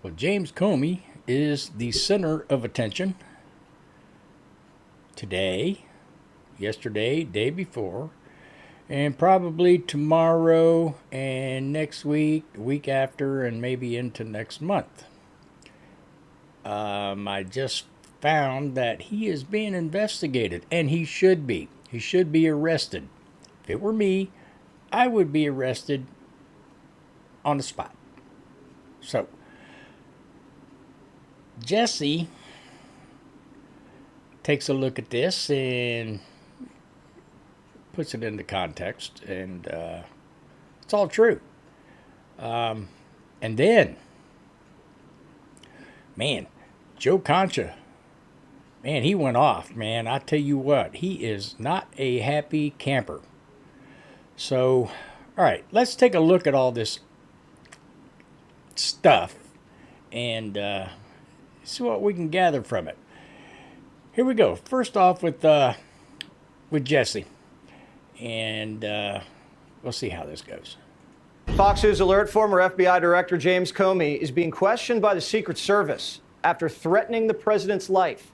Well, James Comey is the center of attention today, yesterday, day before, and probably tomorrow and next week, week after, and maybe into next month. I just found that he is being investigated, and he should be. He should be arrested. If it were me, I would be arrested on the spot. So, Jesse takes a look at this and puts it into context, and it's all true. And then, man, Joe Concha, man, he went off, man. I tell you what, he is not a happy camper. So, all right, let's take a look at all this stuff and see what we can gather from it. Here we go. First off with Jesse, and we'll see how this goes. Fox News alert: former FBI Director James Comey is being questioned by the Secret Service after threatening the president's life.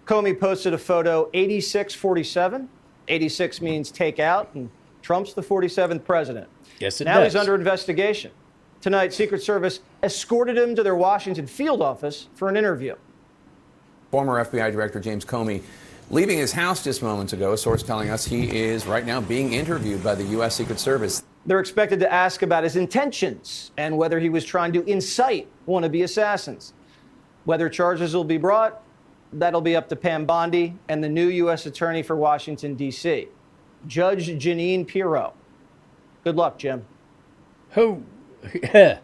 Comey posted a photo 8647. 86 means take out, and Trump's the 47th president. Yes, it now does. He's under investigation. Tonight, Secret Service escorted him to their Washington field office for an interview. Former FBI Director James Comey leaving his house just moments ago. A source telling us he is right now being interviewed by the U.S. Secret Service. They're expected to ask about his intentions and whether he was trying to incite wannabe assassins. Whether charges will be brought, that'll be up to Pam Bondi and the new U.S. Attorney for Washington, D.C., Judge Jeanine Pirro. Good luck, Jim. Oh, yeah.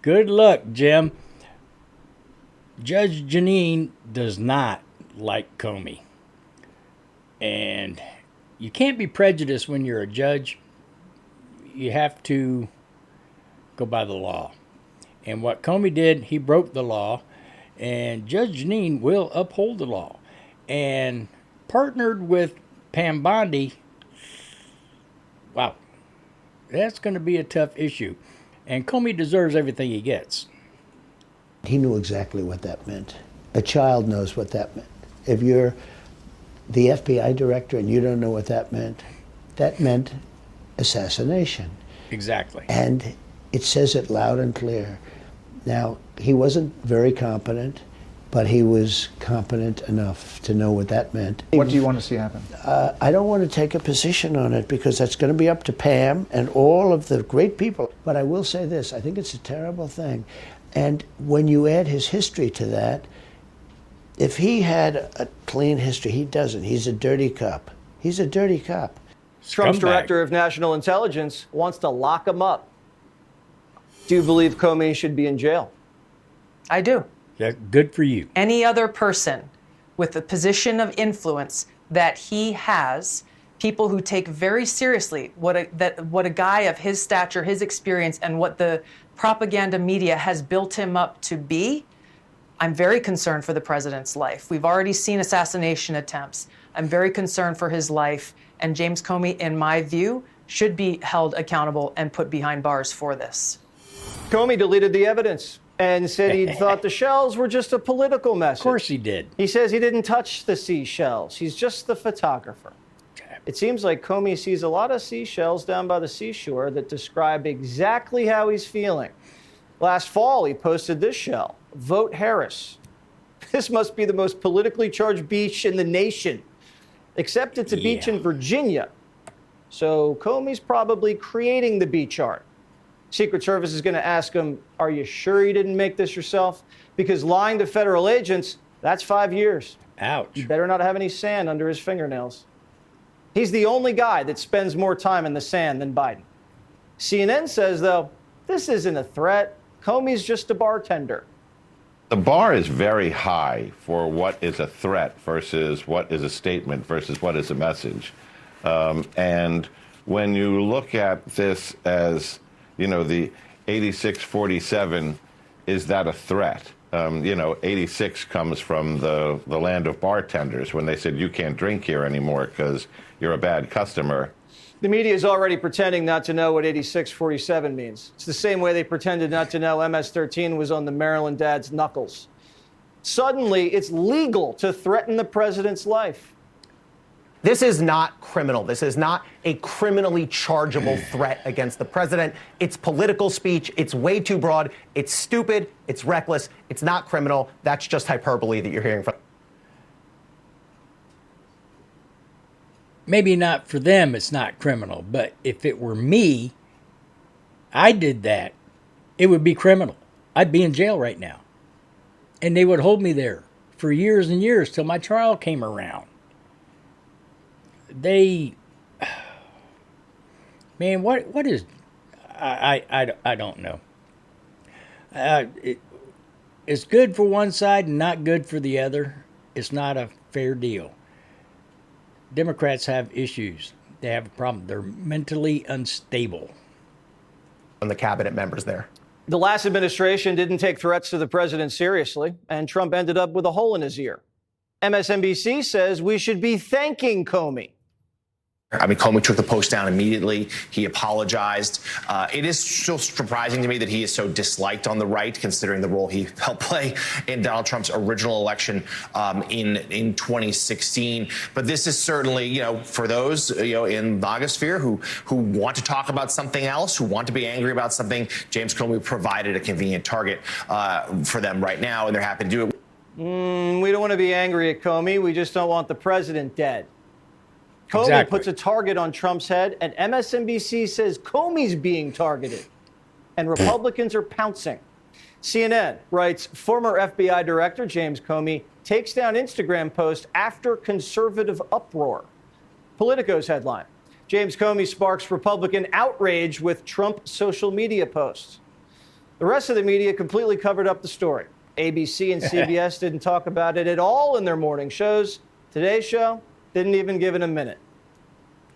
Good luck, Jim. Judge Jeanine does not like Comey. And you can't be prejudiced when you're a judge. You have to go by the law. And what Comey did, he broke the law. And Judge Jeanine will uphold the law. And partnered with Pam Bondi, wow, that's going to be a tough issue. And Comey deserves everything he gets. He knew exactly what that meant. A child knows what that meant. If you're the FBI director and you don't know what that meant assassination. Exactly. And it says it loud and clear. Now, he wasn't very competent, but he was competent enough to know what that meant. What do you want to see happen? I don't want to take a position on it because that's going to be up to Pam and all of the great people. But I will say this, I think it's a terrible thing. And when you add his history to that, if he had a clean history, he doesn't. He's a dirty cop. He's a dirty cop. Trump's Scumbag. director of national intelligence wants to lock him up. Do you believe Comey should be in jail? I do. Yeah, good for you. Any other person with a position of influence that he has, people who take very seriously what a guy of his stature, his experience, and what the propaganda media has built him up to be, I'm very concerned for the president's life. We've already seen assassination attempts. I'm very concerned for his life. And James Comey, in my view, should be held accountable and put behind bars for this. Comey deleted the evidence and said he thought the shells were just a political message. Of course he did. He says he didn't touch the seashells. He's just the photographer. It seems like Comey sees a lot of seashells down by the seashore that describe exactly how he's feeling. Last fall, he posted this shell: "Vote Harris." This must be the most politically charged beach in the nation, except it's a beach in Virginia. So Comey's probably creating the beach art. Secret Service is going to ask him, are you sure you didn't make this yourself? Because lying to federal agents, that's 5 years. Ouch. You better not have any sand under his fingernails. He's the only guy that spends more time in the sand than Biden. CNN says, though, this isn't a threat. Comey's just a bartender. The bar is very high for what is a threat versus what is a statement versus what is a message. And when you look at this as, you know, the 8647, is that a threat? 86 comes from the land of bartenders when they said you can't drink here anymore because you're a bad customer. The media is already pretending not to know what 8647 means. It's the same way they pretended not to know MS-13 was on the Maryland dad's knuckles. Suddenly, it's legal to threaten the president's life. This is not criminal. This is not a criminally chargeable threat against the president. It's political speech. It's way too broad. It's stupid. It's reckless. It's not criminal. That's just hyperbole that you're hearing from. Maybe not for them, it's not criminal. But if it were me, I did that, it would be criminal. I'd be in jail right now. And they would hold me there for years and years till my trial came around. Man, what is, I don't know. It's good for one side and not good for the other. It's not a fair deal. Democrats have issues. They have a problem. They're mentally unstable. On the cabinet members there. The last administration didn't take threats to the president seriously, and Trump ended up with a hole in his ear. MSNBC says we should be thanking Comey. I mean, Comey took the post down immediately. He apologized. It is still surprising to me that he is so disliked on the right, considering the role he helped play in Donald Trump's original election in 2016. But this is certainly, for those, in the blogosphere who want to talk about something else, who want to be angry about something, James Comey provided a convenient target for them right now, and they're happy to do it. We don't want to be angry at Comey. We just don't want the president dead. Comey Exactly. puts a target on Trump's head, and MSNBC says Comey's being targeted, and Republicans are pouncing. CNN writes, former FBI Director James Comey takes down Instagram post after conservative uproar. Politico's headline, James Comey sparks Republican outrage with Trump social media posts. The rest of the media completely covered up the story. ABC and CBS didn't talk about it at all in their morning shows. Today's show didn't even give it a minute.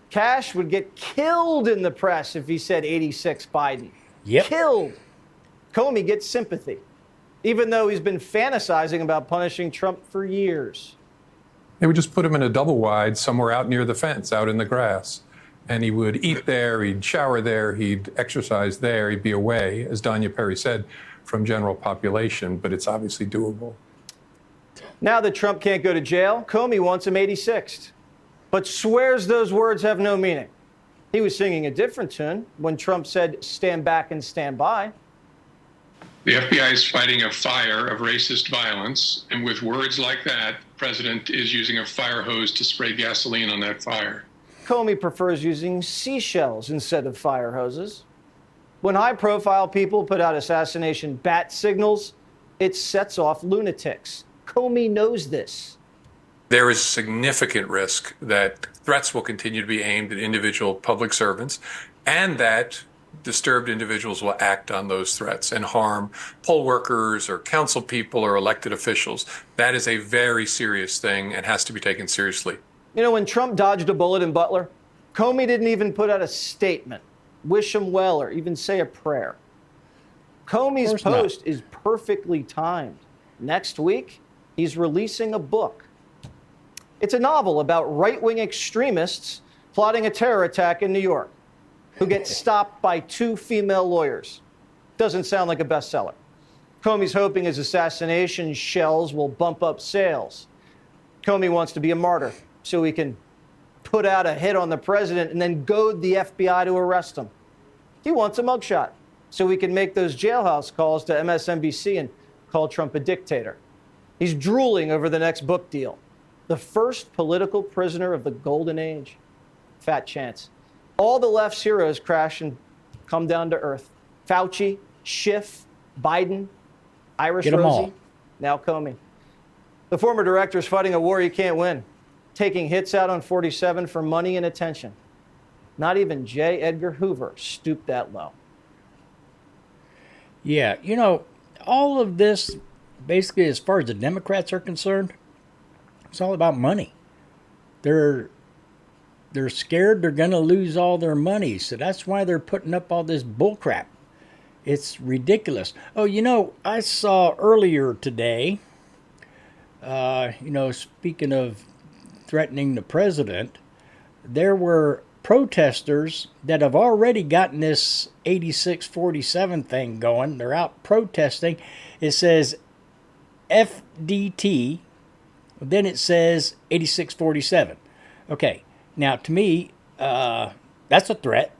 Cash would get killed in the press if he said 86 Biden. Yep. Killed. Comey gets sympathy, even though he's been fantasizing about punishing Trump for years. They would just put him in a double wide somewhere out near the fence, out in the grass. And he would eat there, he'd shower there, he'd exercise there, he'd be away, as Danya Perry said, from general population, but it's obviously doable. Now that Trump can't go to jail, Comey wants him 86th, but swears those words have no meaning. He was singing a different tune when Trump said, stand back and stand by. The FBI is fighting a fire of racist violence, and with words like that, the president is using a fire hose to spray gasoline on that fire. Comey prefers using seashells instead of fire hoses. When high-profile people put out assassination bat signals, it sets off lunatics. Comey knows this. There is significant risk that threats will continue to be aimed at individual public servants and that disturbed individuals will act on those threats and harm poll workers or council people or elected officials. That is a very serious thing and has to be taken seriously. When Trump dodged a bullet in Butler, Comey didn't even put out a statement, wish him well, or even say a prayer. Comey's post is perfectly timed. Next week, he's releasing a book. It's a novel about right-wing extremists plotting a terror attack in New York who get stopped by 2 female lawyers. Doesn't sound like a bestseller. Comey's hoping his assassination shells will bump up sales. Comey wants to be a martyr so he can put out a hit on the president and then goad the FBI to arrest him. He wants a mugshot so he can make those jailhouse calls to MSNBC and call Trump a dictator. He's drooling over the next book deal. The first political prisoner of the golden age. Fat chance. All the left's heroes crash and come down to earth. Fauci, Schiff, Biden, Irish Get 'em Rosie, all. now Comey. The former director is fighting a war he can't win, taking hits out on 47 for money and attention. Not even J. Edgar Hoover stooped that low. Yeah, all of this, basically, as far as the Democrats are concerned, it's all about money. They're scared they're going to lose all their money, so that's why they're putting up all this bullcrap. It's ridiculous. Oh, I saw earlier today, speaking of threatening the president, there were protesters that have already gotten this 8647 thing going. They're out protesting. It says FDT, then it says 8647. Okay, now to me, that's a threat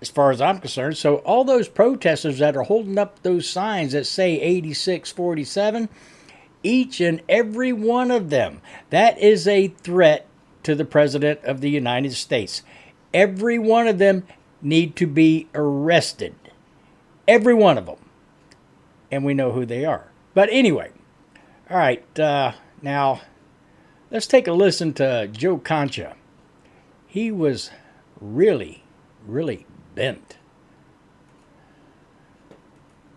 as far as I'm concerned. So all those protesters that are holding up those signs that say 8647, each and every one of them, that is a threat to the President of the United States. Every one of them need to be arrested. Every one of them. And we know who they are. But anyway, all right, now let's take a listen to Joe Concha. He was really, really bent.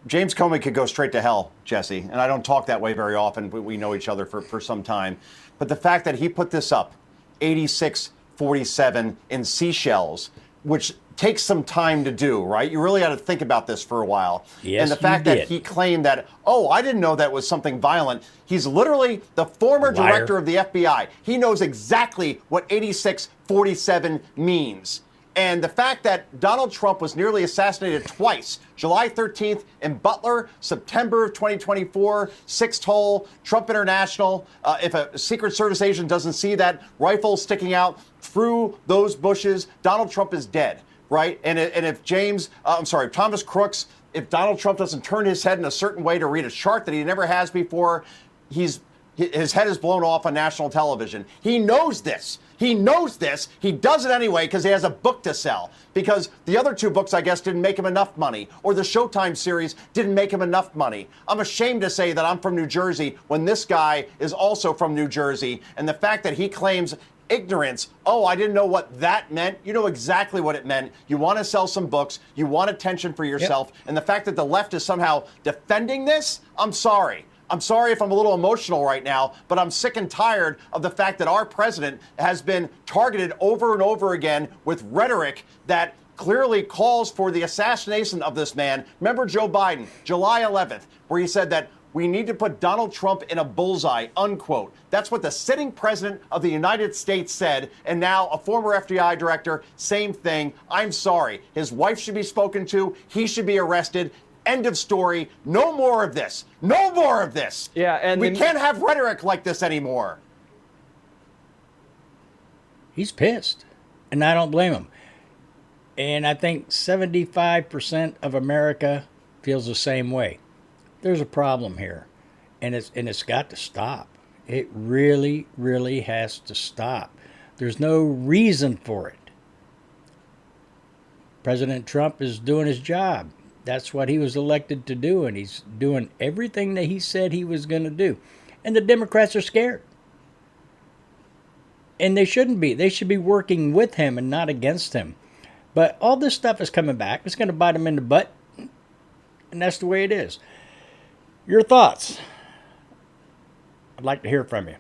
James Comey could go straight to hell, Jesse, and I don't talk that way very often. We know each other for some time. But the fact that he put this up, 8647 in seashells, which takes some time to do, right? You really got to think about this for a while. Yes, and the fact that he claimed that, oh, I didn't know that was something violent. He's literally the former director of the FBI. He knows exactly what 8647 means. And the fact that Donald Trump was nearly assassinated twice, July 13th in Butler, September of 2024, 6th hole, Trump International. If a Secret Service agent doesn't see that rifle sticking out through those bushes, Donald Trump is dead, right? And if Thomas Crooks, if Donald Trump doesn't turn his head in a certain way to read a chart that he never has before, his head is blown off on national television. He knows this. He knows this. He does it anyway because he has a book to sell. Because the other two books, I guess, didn't make him enough money. Or the Showtime series didn't make him enough money. I'm ashamed to say that I'm from New Jersey when this guy is also from New Jersey. And the fact that he claims ignorance, oh, I didn't know what that meant. You know exactly what it meant. You want to sell some books. You want attention for yourself. Yep. And the fact that the left is somehow defending this, I'm sorry. I'm sorry if I'm a little emotional right now, but I'm sick and tired of the fact that our president has been targeted over and over again with rhetoric that clearly calls for the assassination of this man. Remember Joe Biden, July 11th, where he said that we need to put Donald Trump in a bullseye, unquote. That's what the sitting president of the United States said. And now a former FBI director, same thing. I'm sorry. His wife should be spoken to. He should be arrested. End of story. No more of this. No more of this. Yeah, and we can't have rhetoric like this anymore. He's pissed, and I don't blame him. And I think 75% of America feels the same way. There's a problem here, and it's got to stop. It really, really has to stop. There's no reason for it. President Trump is doing his job. That's what he was elected to do, and he's doing everything that he said he was going to do. And the Democrats are scared. And they shouldn't be. They should be working with him and not against him. But all this stuff is coming back. It's going to bite him in the butt. And that's the way it is. Your thoughts? I'd like to hear from you.